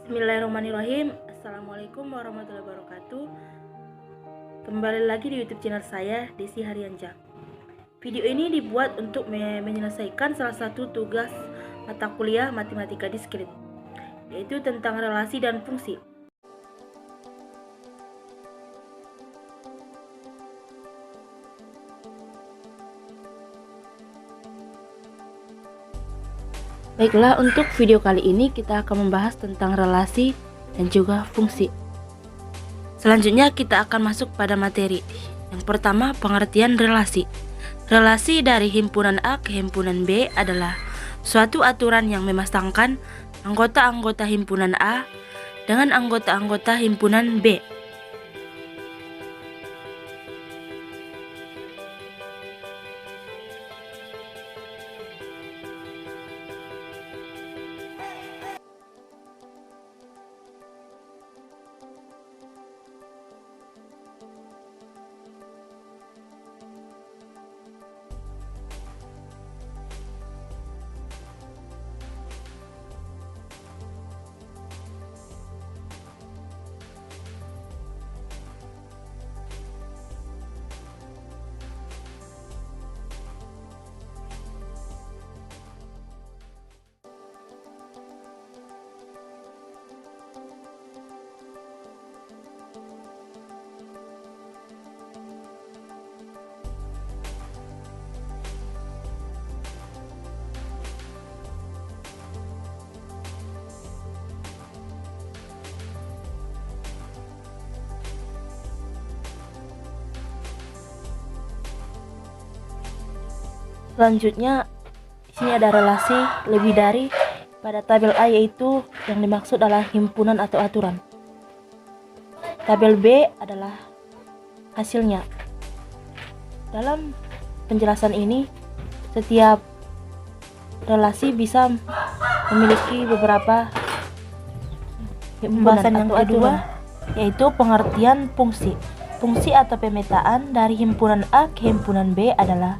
Bismillahirrahmanirrahim. Assalamualaikum warahmatullahi wabarakatuh. Kembali lagi di YouTube channel saya, Desi Harianja. Video ini dibuat untuk menyelesaikan salah satu tugas mata kuliah matematika diskrit, yaitu tentang relasi dan fungsi. Baiklah, untuk video kali ini kita akan membahas tentang relasi dan juga fungsi. Selanjutnya kita akan masuk pada materi. Yang pertama, pengertian relasi. Relasi dari himpunan A ke himpunan B adalah suatu aturan yang memasangkan anggota-anggota himpunan A dengan anggota-anggota himpunan B. Selanjutnya, di sini ada relasi lebih dari pada tabel A, yaitu yang dimaksud adalah himpunan atau aturan. Tabel B adalah hasilnya. Dalam penjelasan ini, setiap relasi bisa memiliki beberapa pembahasan. Yang kedua, yaitu pengertian fungsi. Fungsi atau pemetaan dari himpunan A ke himpunan B adalah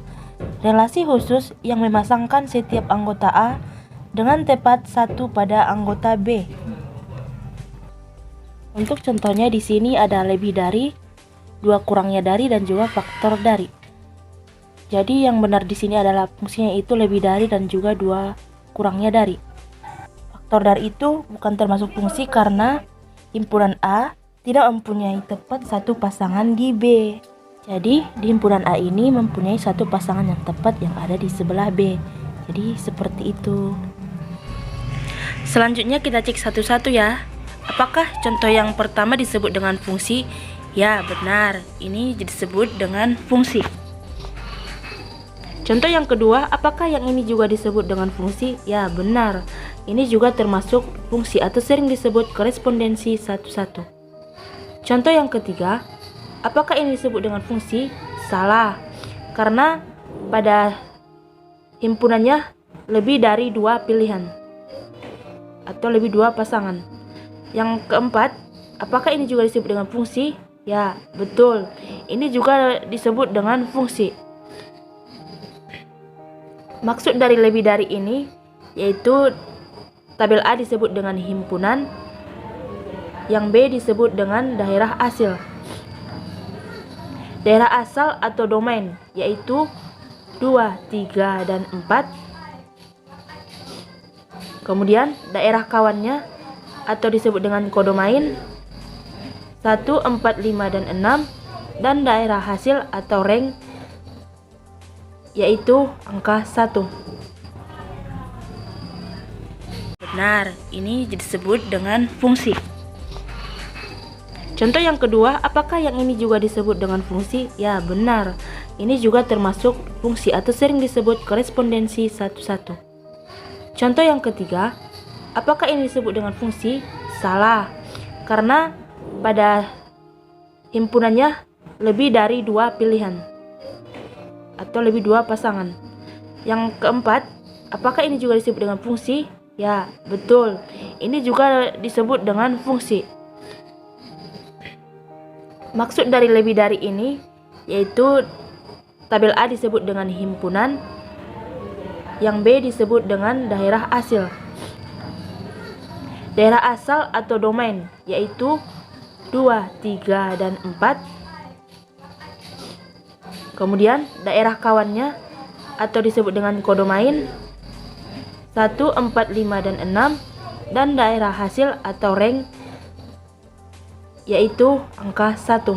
relasi khusus yang memasangkan setiap anggota A dengan tepat satu pada anggota B. Untuk contohnya di sini ada lebih dari, dua kurangnya dari, dan juga faktor dari. Jadi yang benar di sini adalah fungsinya itu lebih dari dan juga dua kurangnya dari. Faktor dari itu bukan termasuk fungsi karena himpunan A tidak mempunyai tepat satu pasangan di B. Jadi di himpunan A ini mempunyai satu pasangan yang tepat yang ada di sebelah B. Jadi seperti itu. Selanjutnya kita cek satu-satu ya. Apakah contoh yang pertama disebut dengan fungsi? Ya, benar. Ini disebut dengan fungsi. Contoh yang kedua, apakah yang ini juga disebut dengan fungsi? Ya, benar. Ini juga termasuk fungsi atau sering disebut korespondensi satu-satu. Contoh yang ketiga, apakah ini disebut dengan fungsi? Salah, karena pada himpunannya lebih dari dua pilihan atau lebih dua pasangan. Yang keempat, apakah ini juga disebut dengan fungsi? Ya, betul. Ini juga disebut dengan fungsi. Maksud dari lebih dari ini yaitu tabel A disebut dengan himpunan, yang B disebut dengan daerah asal. Daerah asal atau domain yaitu 2, 3, dan 4. Kemudian daerah kawannya atau disebut dengan kodomain 1, 4, 5, dan 6. Dan daerah hasil atau rank yaitu angka 1. Benar, ini disebut dengan fungsi. Contoh yang kedua, apakah yang ini juga disebut dengan fungsi? Ya, benar. Ini juga termasuk fungsi atau sering disebut korespondensi satu-satu. Contoh yang ketiga, apakah ini disebut dengan fungsi? Salah, karena pada himpunannya lebih dari dua pilihan atau lebih dua pasangan. Yang keempat, apakah ini juga disebut dengan fungsi? Ya, betul. Ini juga disebut dengan fungsi. Maksud dari lebih dari ini yaitu tabel A disebut dengan himpunan, yang B disebut dengan daerah asal. daerah asal atau domain, yaitu 2, 3, dan 4. Kemudian daerah kawannya atau disebut dengan kodomain 1, 4, 5, dan 6, dan daerah hasil atau rank, yaitu angka 1.